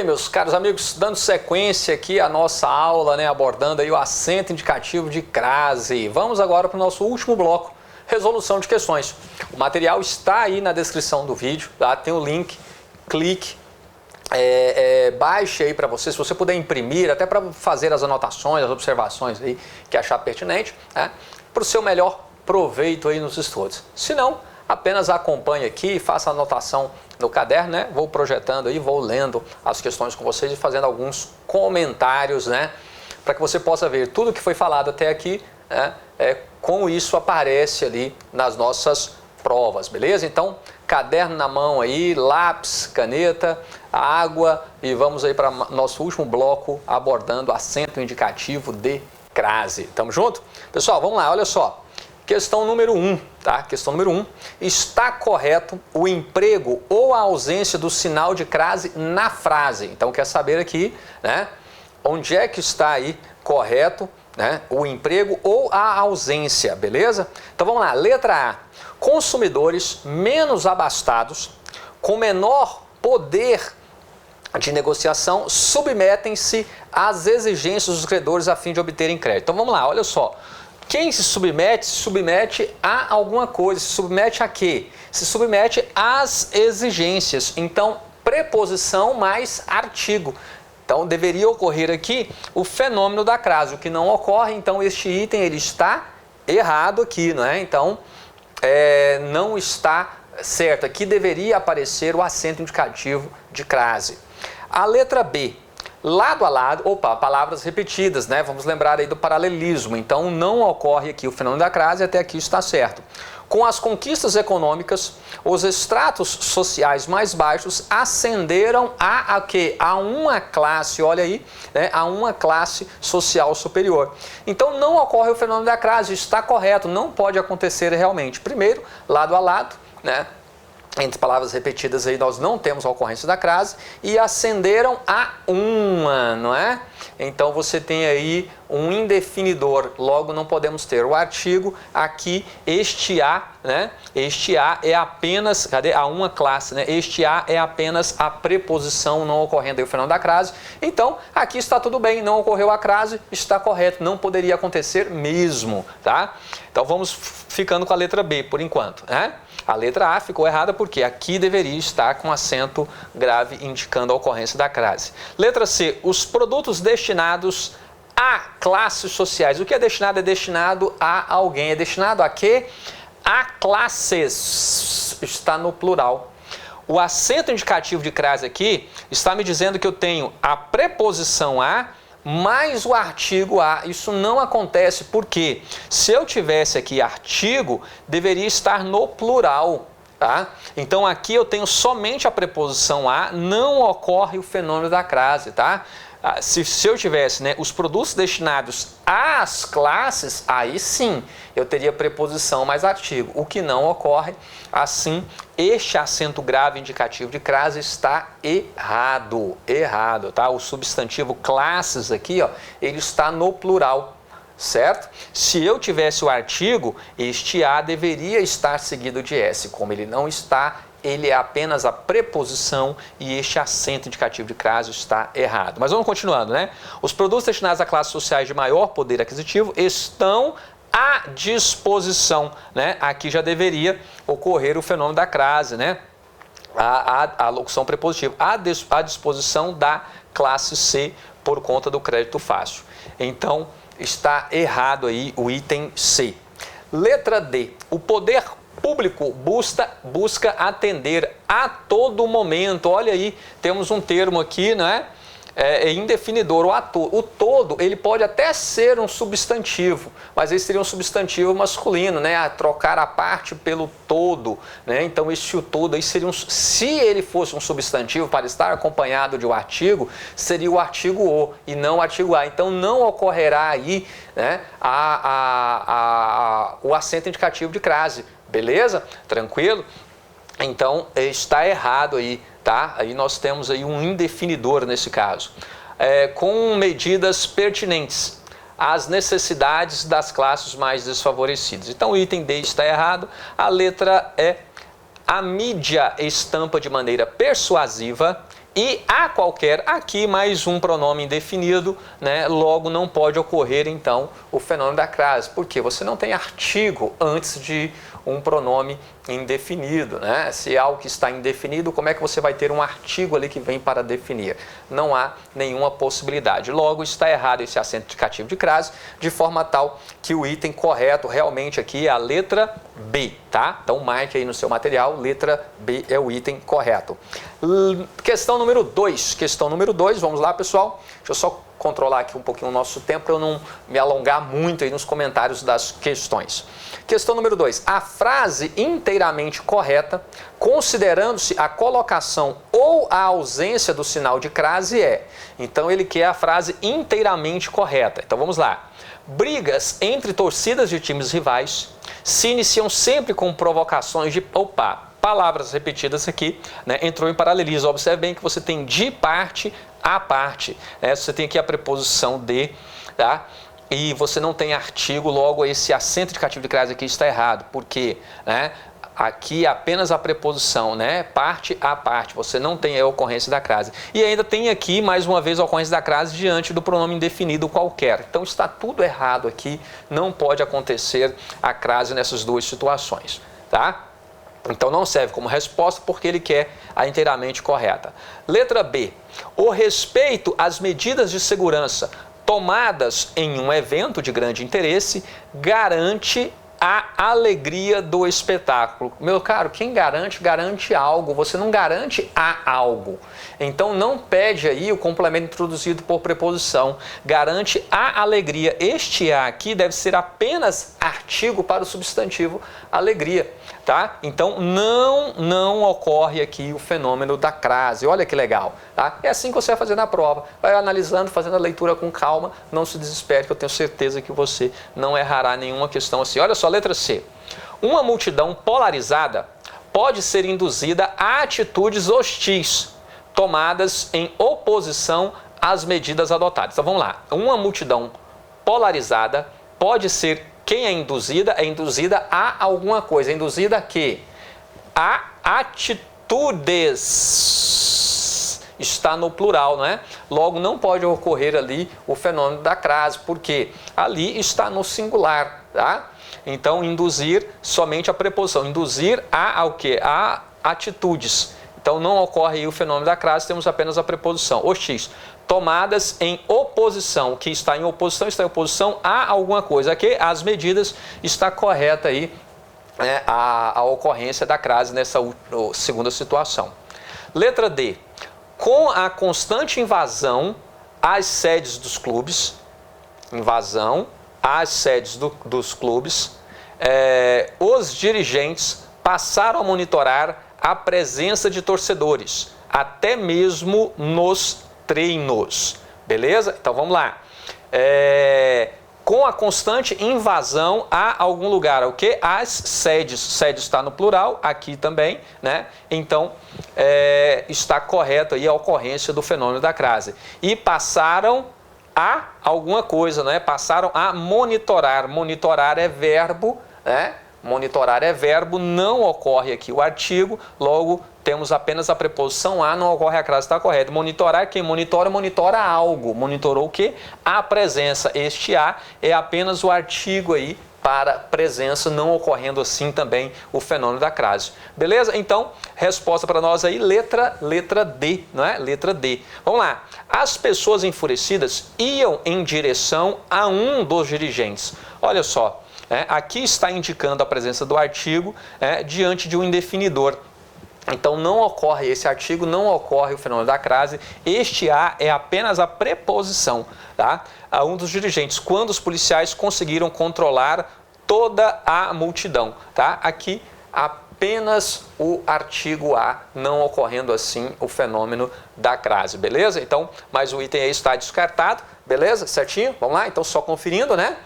bem, meus caros amigos, dando sequência aqui à nossa aula, né, abordando aí o acento indicativo de crase. Vamos agora para o nosso último bloco, resolução de questões. O material está aí na descrição do vídeo, tá? Tem o link, clique, baixe aí para você, se você puder imprimir, até para fazer as anotações, as observações aí que achar pertinente, né, para o seu melhor proveito aí nos estudos. Se não, apenas acompanhe aqui, faça a anotação no caderno, né? Vou projetando aí, vou lendo as questões com vocês e fazendo alguns comentários, né? Para que você possa ver tudo que foi falado até aqui, né? Como isso aparece ali nas nossas provas, beleza? Então, caderno na mão aí, lápis, caneta, água e vamos aí para nosso último bloco abordando acento indicativo de crase. Tamo junto? Pessoal, vamos lá, olha só. Questão número 1, tá? Questão número 1. Está correto o emprego ou a ausência do sinal de crase na frase? Então, quer saber aqui, né? Onde é que está aí correto, né? O emprego ou a ausência, beleza? Então, vamos lá. Letra A. Consumidores menos abastados, com menor poder de negociação, submetem-se às exigências dos credores a fim de obterem crédito. Então, vamos lá. Olha só. Quem se submete a alguma coisa. Se submete a quê? Se submete às exigências. Então, preposição mais artigo. Então, deveria ocorrer aqui o fenômeno da crase. O que não ocorre, então, este item ele está errado aqui, não é? Então, não está certo. Aqui deveria aparecer o acento indicativo de crase. A letra B. Lado a lado, palavras repetidas, né? Vamos lembrar aí do paralelismo. Então, não ocorre aqui o fenômeno da crase, até aqui está certo. Com as conquistas econômicas, os estratos sociais mais baixos ascenderam a quê? A uma classe, olha aí, né? A uma classe social superior. Então, não ocorre o fenômeno da crase, está correto, não pode acontecer realmente. Primeiro, lado a lado, né? Entre palavras repetidas aí nós não temos a ocorrência da crase e ascenderam a uma, não é? Então você tem aí um indefinidor, logo não podemos ter o artigo aqui, este a, né? Este a é apenas, cadê? A uma classe, né? Este a é apenas a preposição, não ocorrendo aí o fenômeno da crase. Então aqui está tudo bem, não ocorreu a crase, está correto, não poderia acontecer mesmo, tá? Então vamos ficando com a letra B por enquanto, né? A letra A ficou errada porque aqui deveria estar com acento grave indicando a ocorrência da crase. Letra C. Os produtos destinados a classes sociais. O que é destinado? É destinado a alguém. É destinado a quê? A classes. Está no plural. O acento indicativo de crase aqui está me dizendo que eu tenho a preposição a mais o artigo a. Isso não acontece porque se eu tivesse aqui artigo, deveria estar no plural, tá? Então aqui eu tenho somente a preposição a, não ocorre o fenômeno da crase, tá? Se eu tivesse, né, os produtos destinados às classes, aí sim eu teria preposição mais artigo, o que não ocorre. Assim, este acento grave indicativo de crase está errado, tá? O substantivo classes aqui, ó, ele está no plural, certo? Se eu tivesse o artigo, este a deveria estar seguido de s, como ele não está, ele é apenas a preposição e este acento indicativo de crase está errado. Mas vamos continuando, né? Os produtos destinados a classes sociais de maior poder aquisitivo estão à disposição, né? Aqui já deveria ocorrer o fenômeno da crase, né? A locução prepositiva, à disposição da classe C por conta do crédito fácil. Então, está errado aí o item C. Letra D. O poder público busca atender a todo momento. Olha aí, temos um termo aqui, né? Indefinidor, o todo, ele pode até ser um substantivo, mas ele seria um substantivo masculino, né? Trocar a parte pelo todo, né? Então este o todo aí seria se ele fosse um substantivo para estar acompanhado de um artigo, seria o artigo o e não o artigo a. Então não ocorrerá aí, né, o acento indicativo de crase, beleza? Tranquilo? Então está errado aí, tá? Aí nós temos aí um indefinidor nesse caso. Com medidas pertinentes às necessidades das classes mais desfavorecidas. Então o item D está errado. A letra E. A mídia estampa de maneira persuasiva E a qualquer, aqui mais um pronome indefinido, né? Logo não pode ocorrer então o fenômeno da crase, porque você não tem artigo antes de um pronome indefinido, né? Se é algo que está indefinido, como é que você vai ter um artigo ali que vem para definir? Não há nenhuma possibilidade. Logo, está errado esse acento indicativo de crase, de forma tal que o item correto realmente aqui é a letra B, tá? Então, marque aí no seu material, letra B é o item correto. Questão número 2. Questão número 2, vamos lá, pessoal. Deixa eu só controlar aqui um pouquinho o nosso tempo para eu não me alongar muito aí nos comentários das questões. Questão número 2. A frase inteiramente correta, considerando-se a colocação ou a ausência do sinal de crase é. Então, ele quer a frase inteiramente correta. Então, vamos lá. Brigas entre torcidas de times rivais se iniciam sempre com provocações de... palavras repetidas aqui, né? Entrou em paralelismo. Observe bem que você tem de parte a parte, né? Você tem aqui a preposição de, tá? E você não tem artigo, logo esse acento indicativo de crase aqui está errado. Por quê? Né? Aqui apenas a preposição, né? Parte a parte, você não tem a ocorrência da crase. E ainda tem aqui, mais uma vez, a ocorrência da crase diante do pronome indefinido qualquer. Então está tudo errado aqui, não pode acontecer a crase nessas duas situações, tá? Então não serve como resposta porque ele quer a inteiramente correta. Letra B. O respeito às medidas de segurança tomadas em um evento de grande interesse garante a alegria do espetáculo. Meu caro, quem garante, garante algo. Você não garante a algo. Então não pede aí o complemento introduzido por preposição. Garante a alegria. Este a aqui deve ser apenas artigo para o substantivo alegria, tá? Então não ocorre aqui o fenômeno da crase. Olha que legal, tá? É assim que você vai fazer na prova. Vai analisando, fazendo a leitura com calma. Não se desespere, que eu tenho certeza que você não errará nenhuma questão assim. Olha só, letra C. Uma multidão polarizada pode ser induzida a atitudes hostis, tomadas em oposição às medidas adotadas. Então vamos lá. Uma multidão polarizada pode ser, quem é induzida? É induzida a alguma coisa. É induzida a quê? A atitudes. Está no plural, não é? Logo não pode ocorrer ali o fenômeno da crase, porque ali está no singular, tá? Então induzir somente a preposição. Induzir ao quê? A atitudes. Então não ocorre aí o fenômeno da crase, temos apenas a preposição. Hostis. Tomadas em oposição. O que está em oposição a alguma coisa. Aqui as medidas está correta aí, né, a ocorrência da crase nessa segunda situação. Letra D. Com a constante invasão às sedes dos clubes, dos clubes, os dirigentes passaram a monitorar a presença de torcedores, até mesmo nos treinos, beleza? Então vamos lá. Com a constante invasão a algum lugar, o que? As sedes. Sedes está no plural, aqui também, né? Então está correto aí a ocorrência do fenômeno da crase. E passaram a alguma coisa, né? Passaram a monitorar. Monitorar é verbo, né? Monitorar é verbo, não ocorre aqui o artigo, logo temos apenas a preposição a, não ocorre a crase, está correto. Monitorar, quem monitora, monitora algo. Monitorou o quê? A presença. Este a é apenas o artigo aí para presença, não ocorrendo assim também o fenômeno da crase. Beleza? Então, resposta para nós aí, letra D, não é? Letra D. Vamos lá. As pessoas enfurecidas iam em direção a um dos dirigentes. Olha só. Aqui está indicando a presença do artigo diante de um indefinidor. Então não ocorre esse artigo, não ocorre o fenômeno da crase. Este a é apenas a preposição, tá? A um dos dirigentes, quando os policiais conseguiram controlar toda a multidão, tá? Aqui apenas o artigo a, não ocorrendo assim o fenômeno da crase, beleza? Então, mas o item aí está descartado, beleza? Certinho? Vamos lá? Então só conferindo, né?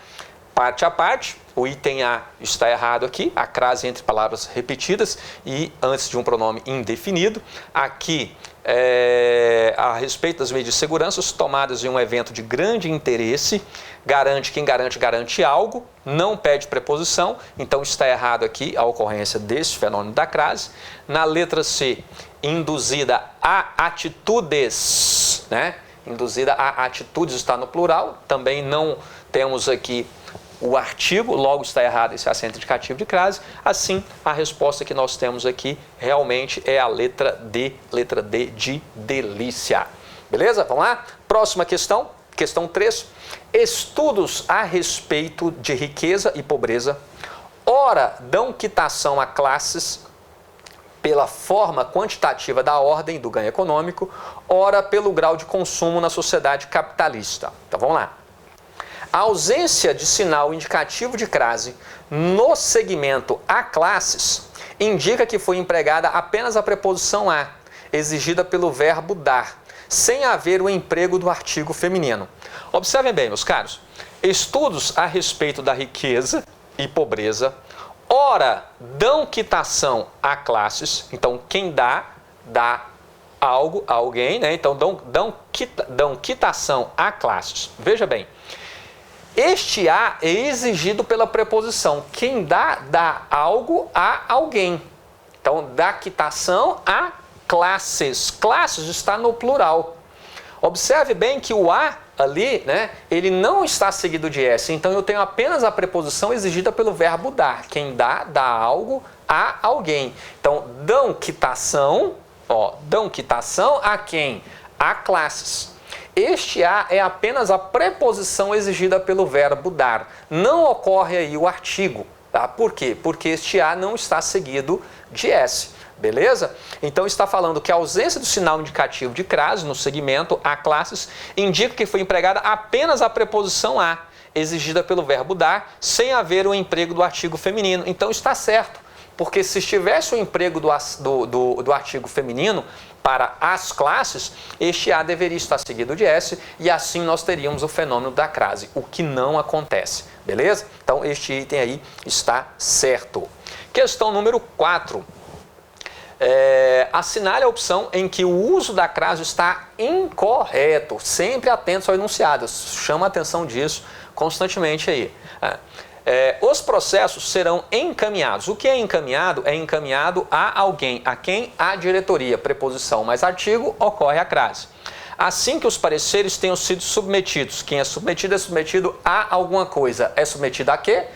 parte a parte. O item A está errado aqui, a crase entre palavras repetidas e antes de um pronome indefinido. Aqui, a respeito das medidas de segurança tomadas em um evento de grande interesse, quem garante algo, não pede preposição, então está errado aqui a ocorrência desse fenômeno da crase. Na letra C, induzida a atitudes, né? Induzida a atitudes está no plural, também não temos aqui o artigo, logo está errado esse acento indicativo de crase. Assim, a resposta que nós temos aqui realmente é a letra D de delícia. Beleza? Vamos lá? Próxima questão, questão 3. Estudos a respeito de riqueza e pobreza, ora dão quitação a classes pela forma quantitativa da ordem do ganho econômico, ora pelo grau de consumo na sociedade capitalista. Então vamos lá. A ausência de sinal indicativo de crase no segmento a classes indica que foi empregada apenas a preposição a, exigida pelo verbo dar, sem haver o emprego do artigo feminino. Observem bem, meus caros, estudos a respeito da riqueza e pobreza, ora dão quitação a classes, então quem dá algo a alguém, né? Então dão quitação a classes. Veja bem, este a é exigido pela preposição. Quem dá algo a alguém. Então, dá quitação a classes. Classes está no plural. Observe bem que o a ali, né, ele não está seguido de S. Então, eu tenho apenas a preposição exigida pelo verbo dar. Quem dá algo a alguém. Então, dão quitação a quem? A classes. Este a é apenas a preposição exigida pelo verbo dar. Não ocorre aí o artigo. Tá? Por quê? Porque este a não está seguido de S. Beleza? Então está falando que a ausência do sinal indicativo de crase no segmento a classes indica que foi empregada apenas a preposição a, exigida pelo verbo dar, sem haver o emprego do artigo feminino. Então está certo. Porque se estivesse o emprego do artigo feminino para as classes, este a deveria estar seguido de S e assim nós teríamos o fenômeno da crase, o que não acontece, beleza? Então este item aí está certo. Questão número 4. Assinale a opção em que o uso da crase está incorreto. Sempre atentos ao enunciado, chama a atenção disso constantemente aí. Os processos serão encaminhados. O que é encaminhado? É encaminhado a alguém. A quem? A diretoria. Preposição mais artigo, ocorre a crase. Assim que os pareceres tenham sido submetidos. Quem é submetido a alguma coisa. É submetido a quê?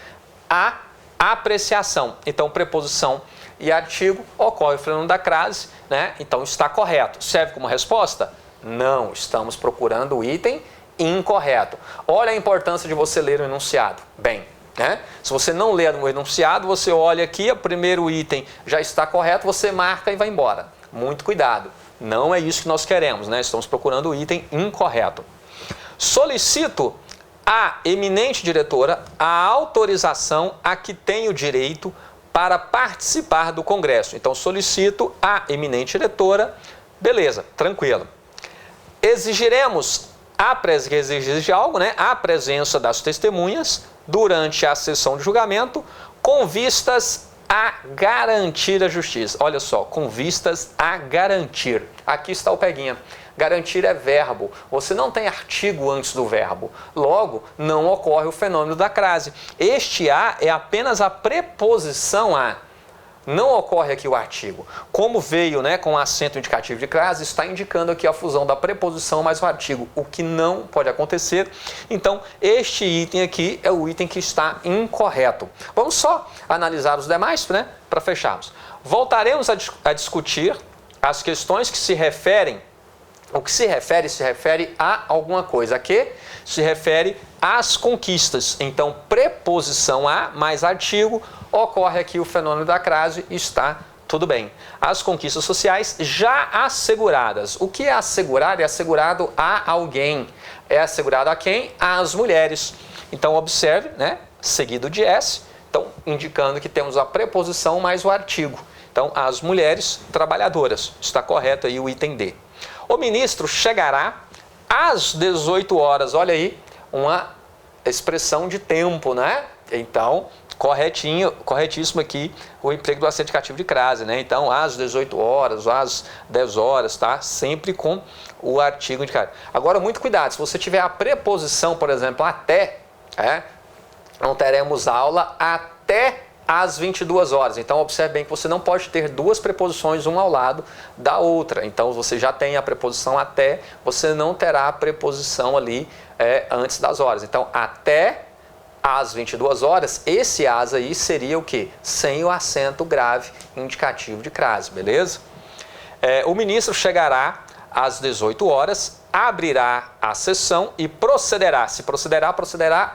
A apreciação. Então, preposição e artigo, ocorre o fenômeno da crase, né? Então, está correto. Serve como resposta? Não, estamos procurando o item incorreto. Olha a importância de você ler o enunciado. Bem, se você não ler o enunciado, você olha aqui, o primeiro item já está correto, você marca e vai embora. Muito cuidado, não é isso que nós queremos, né? Estamos procurando o item incorreto. Solicito à eminente diretora a autorização a que tenho direito para participar do congresso. Então, solicito à eminente diretora, beleza, tranquilo. Exigiremos a presença das testemunhas durante a sessão de julgamento, com vistas a garantir a justiça. Olha só, com vistas a garantir. Aqui está o peguinha. Garantir é verbo. Você não tem artigo antes do verbo. Logo, não ocorre o fenômeno da crase. Este a é apenas a preposição a. Não ocorre aqui o artigo. Como veio, né, com acento indicativo de crase, está indicando aqui a fusão da preposição mais o artigo, o que não pode acontecer. Então, este item aqui é o item que está incorreto. Vamos só analisar os demais, né, para fecharmos. Voltaremos a discutir as questões que se referem, o que se refere a alguma coisa. A quê? Se refere às conquistas. Então, preposição a mais artigo, ocorre aqui o fenômeno da crase, está tudo bem. As conquistas sociais já asseguradas. O que é assegurar? É assegurado a alguém. É assegurado a quem? Às mulheres. Então, observe, né? Seguido de S, então, indicando que temos a preposição mais o artigo. Então, as mulheres trabalhadoras. Está correto aí o item D. O ministro chegará às 18 horas. Olha aí, uma expressão de tempo, né? Então, corretíssimo aqui o emprego do assento indicativo de crase, né? Então, às 18 horas, às 10 horas, tá? Sempre com o artigo indicado. Agora, muito cuidado, se você tiver a preposição, por exemplo, até, não teremos aula até às 22 horas. Então, observe bem que você não pode ter duas preposições uma ao lado da outra. Então, você já tem a preposição até, você não terá a preposição ali antes das horas. Então, até às 22 horas, esse as aí seria o quê? Sem o acento grave indicativo de crase, beleza? O ministro chegará às 18 horas, abrirá a sessão e procederá. Se procederá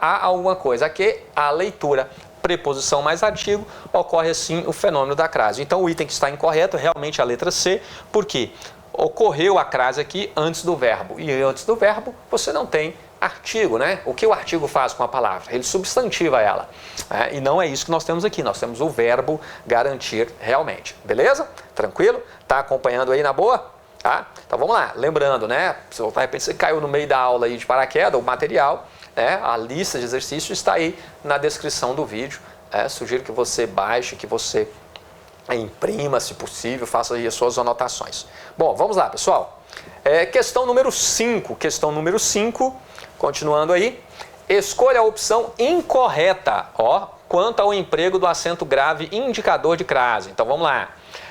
a alguma coisa. Aqui, a leitura. Preposição mais artigo, ocorre assim o fenômeno da crase. Então, o item que está incorreto, realmente a letra C, porque ocorreu a crase aqui antes do verbo. E antes do verbo, você não tem artigo, né? O que o artigo faz com a palavra? Ele substantiva ela. E não é isso que nós temos aqui. Nós temos o verbo garantir realmente. Beleza? Tranquilo? Tá acompanhando aí na boa? Tá? Então, vamos lá. Lembrando, né? Se de repente você caiu no meio da aula aí de paraquedas, o material, a lista de exercícios está aí na descrição do vídeo. Sugiro que você baixe, que você imprima, se possível, faça aí as suas anotações. Bom, vamos lá, pessoal. Questão número 5. Questão número 5, continuando aí. Escolha a opção incorreta, quanto ao emprego do acento grave indicador de crase. Então, vamos lá.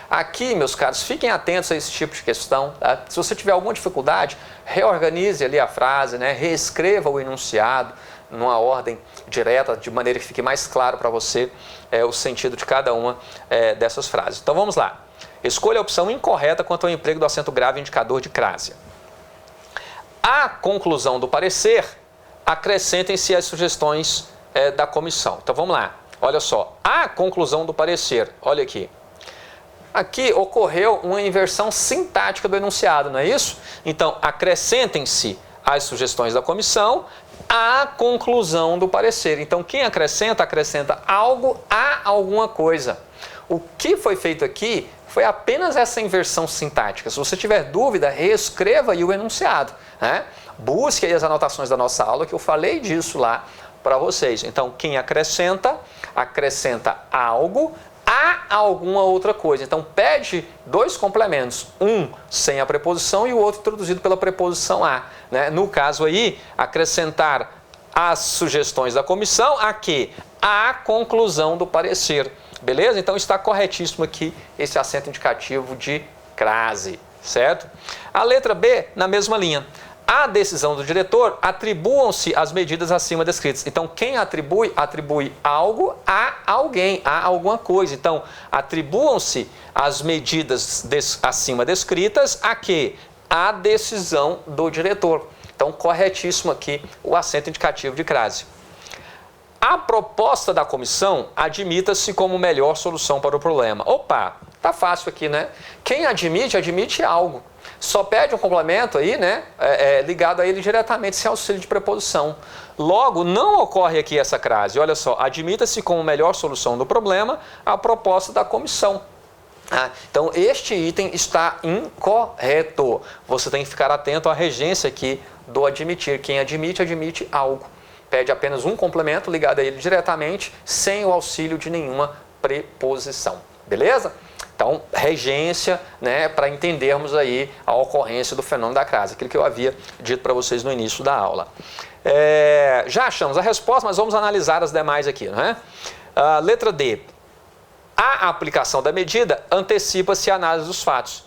Aqui, meus caros, fiquem atentos a esse tipo de questão. Tá? Se você tiver alguma dificuldade, reorganize ali a frase, né? Reescreva o enunciado numa ordem direta, de maneira que fique mais claro para você o sentido de cada uma dessas frases. Então vamos lá. Escolha a opção incorreta quanto ao emprego do acento grave indicador de crase. À conclusão do parecer, acrescentem-se as sugestões da comissão. Então vamos lá. Olha só. À conclusão do parecer, olha aqui. Aqui ocorreu uma inversão sintática do enunciado, não é isso? Então, acrescentem-se as sugestões da comissão à conclusão do parecer. Então, quem acrescenta, acrescenta algo a alguma coisa. O que foi feito aqui foi apenas essa inversão sintática. Se você tiver dúvida, reescreva aí o enunciado, né? Busque aí as anotações da nossa aula, que eu falei disso lá para vocês. Então, quem acrescenta, acrescenta algo a alguma outra coisa. Então, pede dois complementos, um sem a preposição e o outro introduzido pela preposição a. Né? No caso aí, acrescentar as sugestões da comissão a quê? A conclusão do parecer. Beleza? Então, está corretíssimo aqui esse acento indicativo de crase, certo? A letra B, na mesma linha. A decisão do diretor, atribuam-se as medidas acima descritas. Então, quem atribui, atribui algo a alguém, a alguma coisa. Então, atribuam-se as medidas acima descritas a quê? A decisão do diretor. Então, corretíssimo aqui o acento indicativo de crase. A proposta da comissão admita-se como melhor solução para o problema. Opa, tá fácil aqui, né? Quem admite, admite algo. Só pede um complemento aí, né? Ligado a ele diretamente sem auxílio de preposição. Logo, não ocorre aqui essa crase. Olha só, admita-se como melhor solução do problema a proposta da comissão. Então, este item está incorreto. Você tem que ficar atento à regência aqui do admitir. Quem admite, admite algo. Pede apenas um complemento ligado a ele diretamente, sem o auxílio de nenhuma preposição. Beleza? Então, regência, né, para entendermos aí a ocorrência do fenômeno da crase, aquilo que eu havia dito para vocês no início da aula. Já achamos a resposta, mas vamos analisar as demais aqui, né? Letra D. A aplicação da medida antecipa-se a análise dos fatos.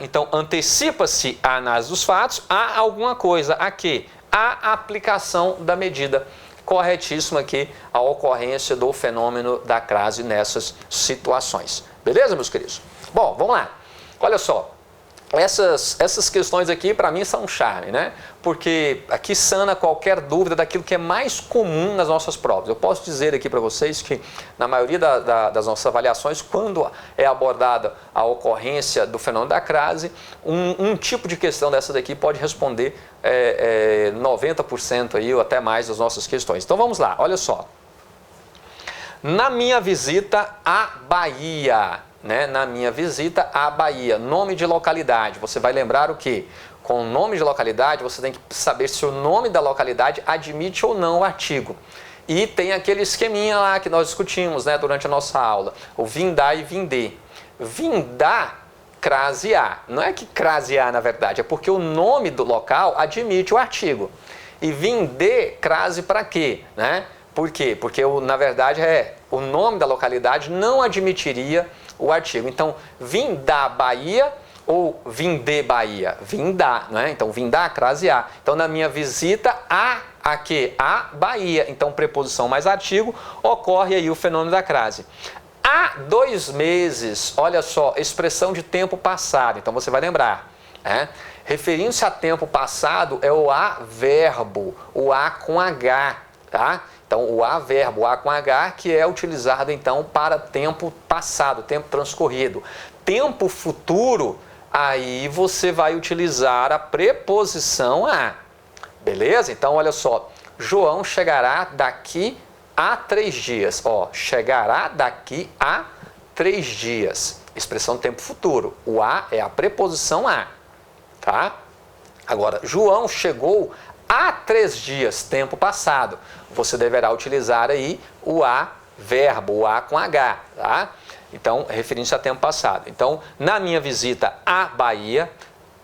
Então, antecipa-se a análise dos fatos a alguma coisa. A quê? A aplicação da medida. Corretíssimo aqui a ocorrência do fenômeno da crase nessas situações. Beleza, meus queridos? Bom, vamos lá. Olha só, essas questões aqui para mim são um charme, né? Porque aqui sana qualquer dúvida daquilo que é mais comum nas nossas provas. Eu posso dizer aqui para vocês que na maioria das nossas avaliações, quando é abordada a ocorrência do fenômeno da crase, um tipo de questão dessa daqui pode responder 90% aí, ou até mais das nossas questões. Então vamos lá, olha só. Na minha visita à Bahia, né? Na minha visita à Bahia, nome de localidade, você vai lembrar o quê? com o nome de localidade, você tem que saber se o nome da localidade admite ou não o artigo. E tem aquele esqueminha lá que nós discutimos, né, durante a nossa aula, o vindar e vindê. Vindar, crase A. Não é que crase A, na verdade, é porque o nome do local admite o artigo. E vindê, crase para quê? Né? Por quê? Porque, na verdade, o nome da localidade não admitiria o artigo. Então, vindar Bahia ou vindê Bahia? Vindar, não é? Então, vindar, crase A. Então, na minha visita a quê? A Bahia. Então, preposição mais artigo, ocorre aí o fenômeno da crase. Há 2 meses, olha só, expressão de tempo passado. Então, você vai lembrar, né? Referindo-se a tempo passado é o a verbo, o a com H, tá? Então, o a verbo, o a com H, que é utilizado, então, para tempo passado, tempo transcorrido. Tempo futuro, aí você vai utilizar a preposição a. Beleza? Então, olha só. João chegará daqui a 3 dias. Ó, chegará daqui a 3 dias. Expressão tempo futuro. O a é a preposição a. Tá? Agora, João chegou há 3 dias, tempo passado. Você deverá utilizar aí o a verbo, o a com H, tá? Então, referindo-se a tempo passado. Então, na minha visita à Bahia,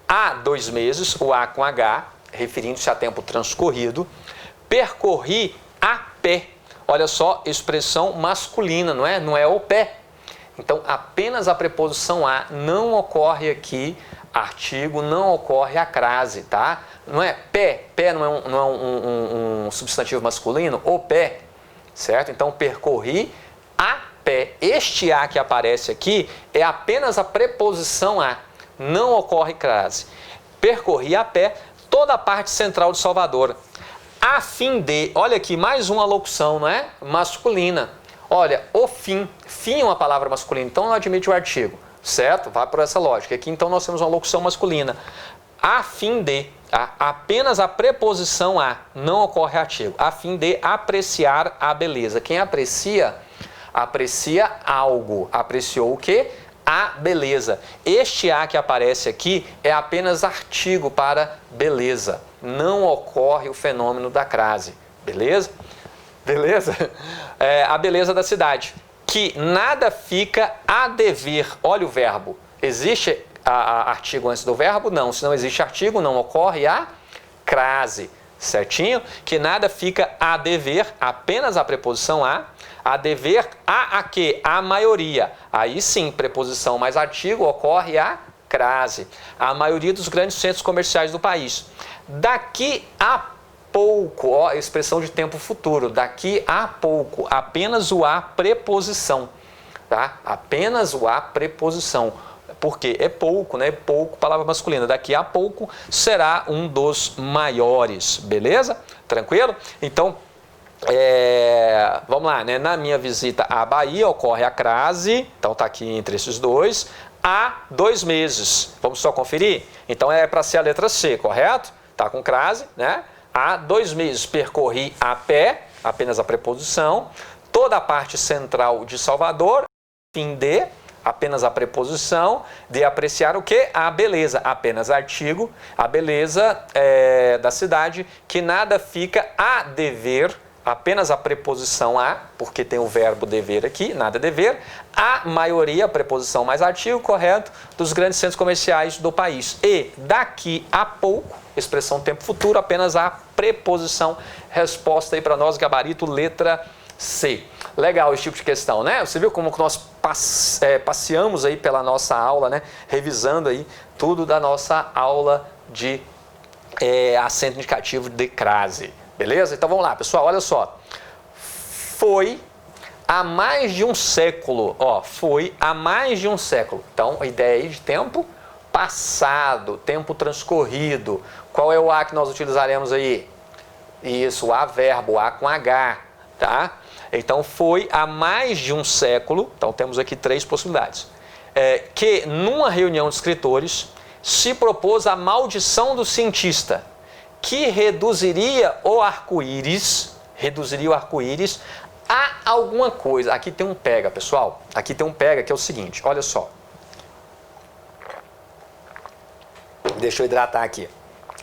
há 2 meses, o a com H, referindo-se a tempo transcorrido, percorri a pé. Olha só, expressão masculina, não é? Não é o pé. Então, apenas a preposição a, não ocorre aqui artigo, não ocorre a crase, tá? Não é pé, pé não é um substantivo masculino, o pé, certo? Então, percorri a pé. Este a que aparece aqui é apenas a preposição a, não ocorre crase. Percorri a pé toda a parte central de Salvador, a fim de, olha aqui, mais uma locução, não é? Masculina. Olha, o fim, fim é uma palavra masculina, então não admite o artigo, certo? Vai por essa lógica. Aqui então nós temos uma locução masculina. A fim de, apenas a preposição a, não ocorre artigo. A fim de apreciar a beleza. Quem aprecia, aprecia algo. Apreciou o quê? A beleza. Este a que aparece aqui é apenas artigo para beleza. Não ocorre o fenômeno da crase. Beleza? Beleza? A beleza da cidade. Que nada fica a dever. Olha o verbo. Existe artigo antes do verbo? Não. Se não existe artigo, não ocorre a crase. Certinho? Que nada fica a dever, apenas a preposição a dever a quê? A maioria. Aí sim, preposição mais artigo, ocorre a crase. A maioria dos grandes centros comerciais do país. Daqui a pouco, ó, expressão de tempo futuro, daqui a pouco, apenas o a preposição, tá? Apenas o a preposição. Porque é pouco, né? Pouco, palavra masculina. Daqui a pouco será um dos maiores, beleza? Tranquilo? Então, vamos lá, né? Na minha visita à Bahia ocorre a crase, então tá aqui entre esses dois, há 2 meses. Vamos só conferir? Então é para ser a letra C, correto? Tá com crase, né? Há 2 meses percorri a pé, apenas a preposição, toda a parte central de Salvador, fim de, apenas a preposição, de apreciar o quê? A beleza, apenas artigo, a beleza da cidade, que nada fica a dever, apenas a preposição a, porque tem o verbo dever aqui, nada dever, a maioria, a preposição mais artigo, correto, dos grandes centros comerciais do país. E daqui a pouco, expressão tempo futuro, apenas a preposição. Resposta aí para nós, gabarito, letra C. Legal esse tipo de questão, né? Você viu como nós passeamos aí pela nossa aula, né? Revisando aí tudo da nossa aula de acento indicativo de crase. Beleza? Então vamos lá, pessoal, olha só. Foi há mais de um século, ó, foi há mais de um século. Então, a ideia aí de tempo passado, tempo transcorrido. Qual é o a que nós utilizaremos aí? Isso, o a verbo, o a com H, tá? Então, foi há mais de um século, então temos aqui 3 possibilidades, que numa reunião de escritores se propôs a maldição do cientista, que reduziria o arco-íris a alguma coisa. Aqui tem um pega, pessoal. Aqui tem um pega que é o seguinte, olha só. Deixa eu hidratar aqui.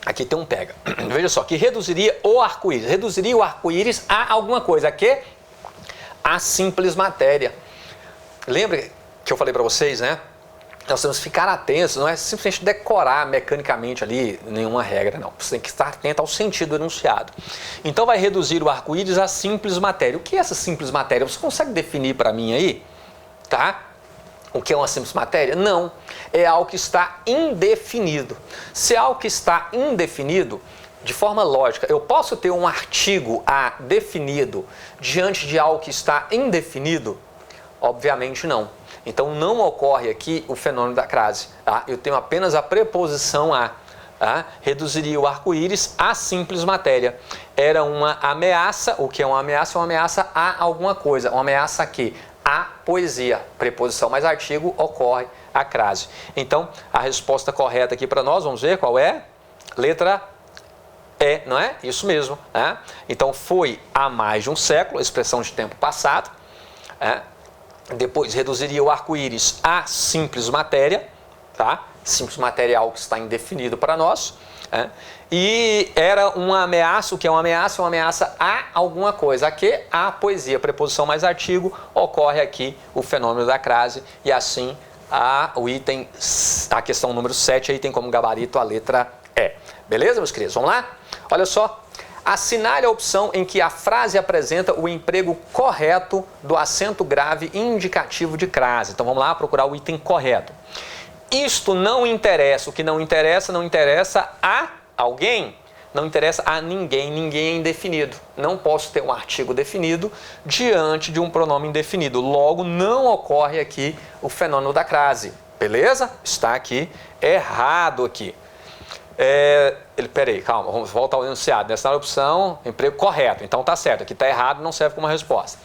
Aqui tem um pega. Veja só, que reduziria o arco-íris. Reduziria o arco-íris a alguma coisa. A quê? A simples matéria. Lembra que eu falei para vocês, né? Nós temos que ficar atentos, não é simplesmente decorar mecanicamente ali nenhuma regra, não. Você tem que estar atento ao sentido do enunciado. Então vai reduzir o arco-íris a simples matéria. O que é essa simples matéria? Você consegue definir para mim aí? Tá? O que é uma simples matéria? Não. É algo que está indefinido. Se é algo que está indefinido, de forma lógica, eu posso ter um artigo A definido diante de algo que está indefinido? Obviamente não. Então não ocorre aqui o fenômeno da crase. Tá? Eu tenho apenas a preposição a. Tá? Reduziria o arco-íris a simples matéria. Era uma ameaça. O que é uma ameaça? Uma ameaça a alguma coisa. Uma ameaça a quê? A poesia. Preposição mais artigo, ocorre a crase. Então, a resposta correta aqui para nós, vamos ver qual é? Letra E, não é? Isso mesmo. Né? Então, foi há mais de um século, expressão de tempo passado. Depois, reduziria o arco-íris a simples matéria. Tá? Simples matéria é algo que está indefinido para nós. E era uma ameaça, o que é uma ameaça? Uma ameaça a alguma coisa. A quê? A poesia. Preposição mais artigo, ocorre aqui o fenômeno da crase. E assim, a questão número 7 aí tem como gabarito a letra E. Beleza, meus queridos? Vamos lá? Olha só. Assinale a opção em que a frase apresenta o emprego correto do acento grave indicativo de crase. Então vamos lá procurar o item correto. Isto não interessa. O que não interessa a alguém, não interessa a ninguém. Ninguém é indefinido. Não posso ter um artigo definido diante de um pronome indefinido. Logo, não ocorre aqui o fenômeno da crase. Beleza? Está aqui errado aqui. Peraí, calma, vamos voltar ao enunciado. Nessa opção, emprego correto. Então tá certo, aqui tá errado, não serve como resposta.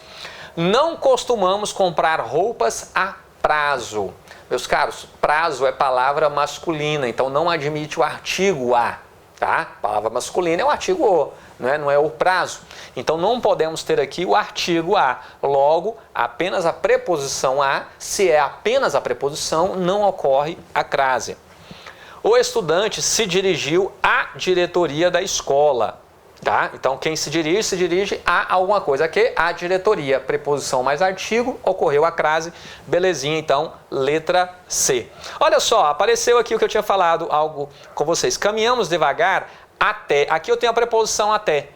Não costumamos comprar roupas a prazo. Meus caros, prazo é palavra masculina, então não admite o artigo a, tá? Palavra masculina é o artigo o, não é o prazo. Então não podemos ter aqui o artigo a. Logo, apenas a preposição a. Se é apenas a preposição, não ocorre a crase. O estudante se dirigiu à diretoria da escola. Tá? Então, quem se dirige a alguma coisa. Aqui, a diretoria. Preposição mais artigo, ocorreu a crase. Belezinha, então, letra C. Olha só, apareceu aqui o que eu tinha falado, algo com vocês. Caminhamos devagar até. Aqui eu tenho a preposição até.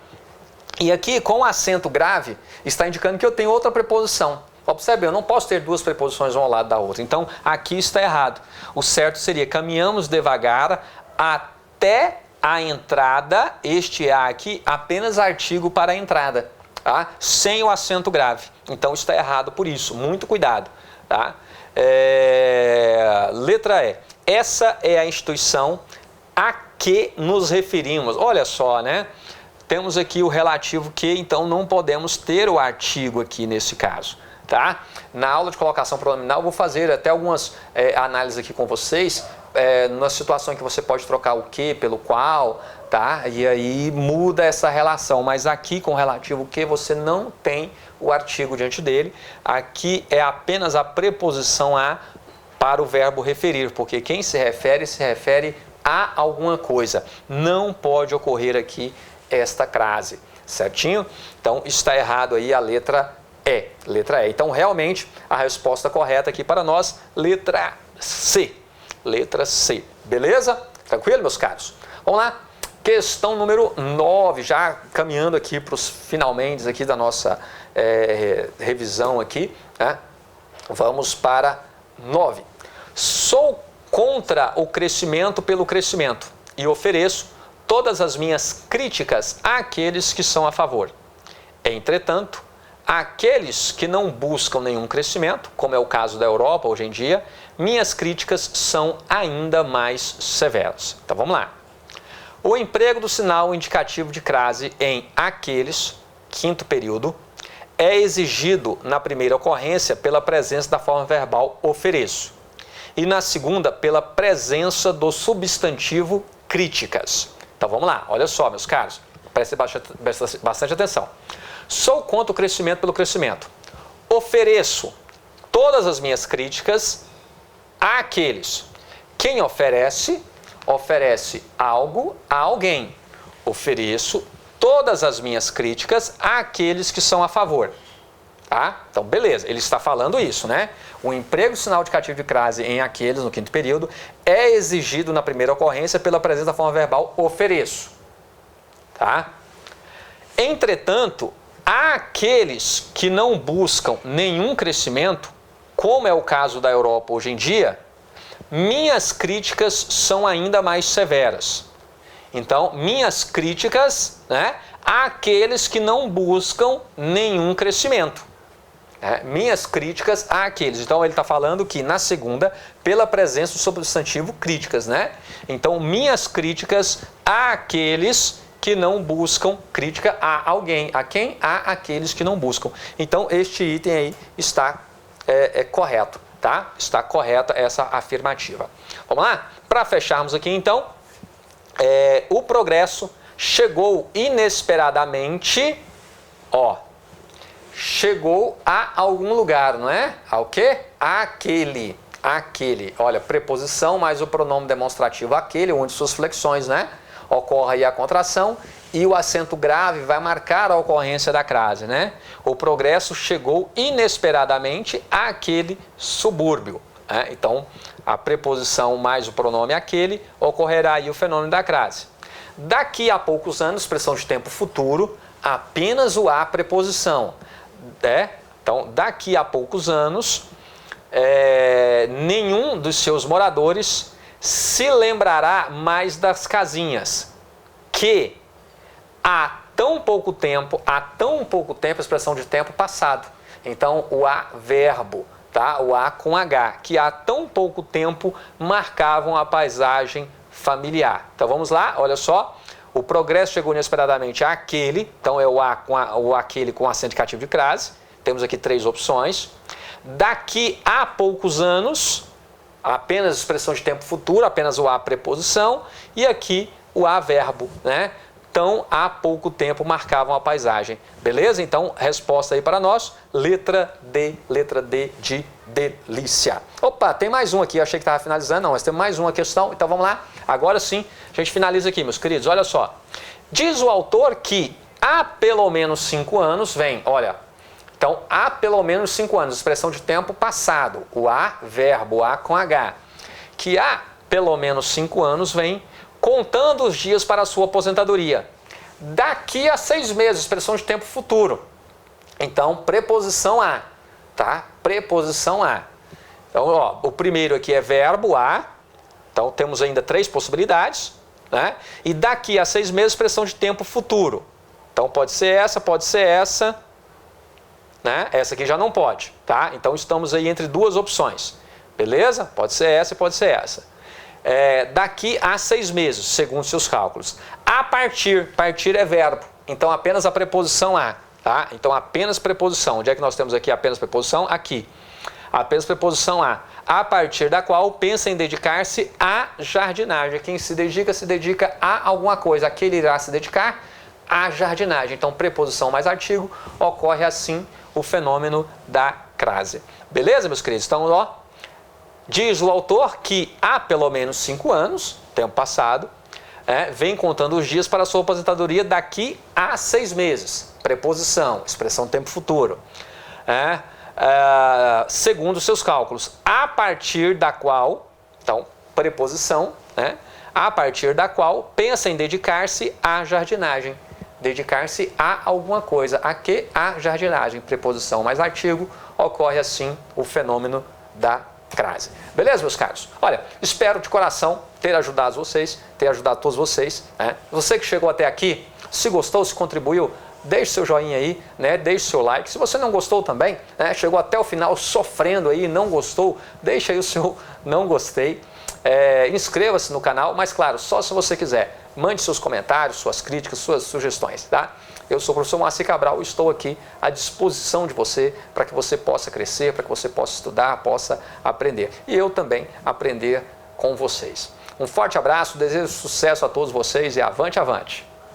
E aqui, com o acento grave, está indicando que eu tenho outra preposição. Observe, eu não posso ter duas preposições uma ao lado da outra. Então, aqui está errado. O certo seria caminhamos devagar até a entrada. Este A aqui, apenas artigo para a entrada. Tá? Sem o acento grave. Então, está errado por isso. Muito cuidado. Tá? Letra E. Essa é a instituição a que nos referimos. Olha só, né? Temos aqui o relativo que, então, não podemos ter o artigo aqui nesse caso. Tá? Na aula de colocação pronominal, eu vou fazer até algumas análises aqui com vocês, na situação em que você pode trocar o que pelo qual, tá? E aí muda essa relação, mas aqui com o relativo que você não tem o artigo diante dele, aqui é apenas a preposição a para o verbo referir, porque quem se refere a alguma coisa. Não pode ocorrer aqui esta crase, certinho? Então está errado aí a letra E. Letra E. Então, realmente, a resposta correta aqui para nós, letra C. Letra C. Beleza? Tranquilo, meus caros? Vamos lá. Questão número 9, já caminhando aqui para os finalmente aqui da nossa revisão aqui. Né? Vamos para 9. Sou contra o crescimento pelo crescimento e ofereço todas as minhas críticas àqueles que são a favor. Entretanto, aqueles que não buscam nenhum crescimento, como é o caso da Europa hoje em dia, minhas críticas são ainda mais severas. Então vamos lá. O emprego do sinal indicativo de crase em aqueles, quinto período, é exigido na primeira ocorrência pela presença da forma verbal ofereço e na segunda pela presença do substantivo críticas. Então vamos lá, olha só, meus caros, prestem bastante atenção. Sou contra o crescimento pelo crescimento. Ofereço todas as minhas críticas àqueles. Quem oferece, oferece algo a alguém. Ofereço todas as minhas críticas àqueles que são a favor. Tá? Então, beleza, ele está falando isso, né? O emprego sinal indicativo de crase em aqueles, no quinto período, é exigido na primeira ocorrência pela presença da forma verbal ofereço. Tá? Entretanto, há aqueles que não buscam nenhum crescimento, como é o caso da Europa hoje em dia, minhas críticas são ainda mais severas. Então, minhas críticas, né, àqueles que não buscam nenhum crescimento. Minhas críticas àqueles. Então, ele está falando que na segunda, pela presença do substantivo críticas, né? Então, minhas críticas àqueles que não buscam crítica a alguém. A quem? A aqueles que não buscam. Então, este item aí está correto, tá? Está correta essa afirmativa. Vamos lá? Para fecharmos aqui, então, o progresso chegou inesperadamente, chegou a algum lugar, não é? Ao quê? Aquele. Olha, preposição mais o pronome demonstrativo aquele, onde suas flexões, né? Ocorre aí a contração e o acento grave vai marcar a ocorrência da crase, né? O progresso chegou inesperadamente àquele subúrbio. Então, a preposição mais o pronome aquele, ocorrerá aí o fenômeno da crase. Daqui a poucos anos, expressão de tempo futuro, apenas o a preposição. Então, daqui a poucos anos, nenhum dos seus moradores se lembrará mais das casinhas, que há tão pouco tempo, expressão de tempo passado. Então, o a verbo, tá? O a com H, que há tão pouco tempo marcavam a paisagem familiar. Então, vamos lá, olha só. O progresso chegou inesperadamente àquele, então é o aquele com acento indicativo de crase. Temos aqui 3 opções. Daqui a poucos anos, apenas expressão de tempo futuro, apenas o a preposição, e aqui o a verbo, né? Então, há pouco tempo marcavam a paisagem. Beleza? Então, resposta aí para nós, letra D de delícia. Opa, tem mais um aqui, eu achei que estava finalizando, não, mas tem mais uma questão, então vamos lá. Agora sim, a gente finaliza aqui, meus queridos, olha só. Diz o autor que há pelo menos 5 anos vem, olha, então há pelo menos 5 anos, expressão de tempo passado, o a verbo, o a com H, que há pelo menos 5 anos vem contando os dias para a sua aposentadoria. Daqui a 6 meses, expressão de tempo futuro. Então, preposição a, tá? Preposição a. Então, o primeiro aqui é verbo a. Então, temos ainda 3 possibilidades, né? E daqui a 6 meses, expressão de tempo futuro. Então, pode ser essa, né? Essa aqui já não pode, tá? Então, estamos aí entre 2 opções. Beleza? Pode ser essa e pode ser essa. Daqui a 6 meses, segundo seus cálculos. A partir é verbo, então apenas a preposição a, tá? Então apenas preposição. Onde é que nós temos aqui apenas preposição? Aqui. Apenas preposição a partir da qual pensa em dedicar-se à jardinagem. Quem se dedica a alguma coisa. Aquele irá se dedicar à jardinagem. Então preposição mais artigo, ocorre assim o fenômeno da crase. Beleza, meus queridos? Então, diz o autor que há pelo menos 5 anos, tempo passado, vem contando os dias para a sua aposentadoria daqui a 6 meses. Preposição, expressão tempo futuro. Segundo seus cálculos, a partir da qual, então, preposição, a partir da qual pensa em dedicar-se à jardinagem. Dedicar-se a alguma coisa. A que? A jardinagem. Preposição mais artigo, ocorre assim o fenômeno da crase. Beleza, meus caros? Olha, espero de coração ter ajudado vocês, ter ajudado todos vocês. Você que chegou até aqui, se gostou, se contribuiu, deixe seu joinha aí, né? Deixe seu like. Se você não gostou também, né? Chegou até o final sofrendo aí, não gostou, deixa aí o seu não gostei. Inscreva-se no canal, mas claro, só se você quiser. Mande seus comentários, suas críticas, suas sugestões, tá? Eu sou o professor Moacir Cabral e estou aqui à disposição de você para que você possa crescer, para que você possa estudar, possa aprender. E eu também aprender com vocês. Um forte abraço, desejo sucesso a todos vocês e avante, avante!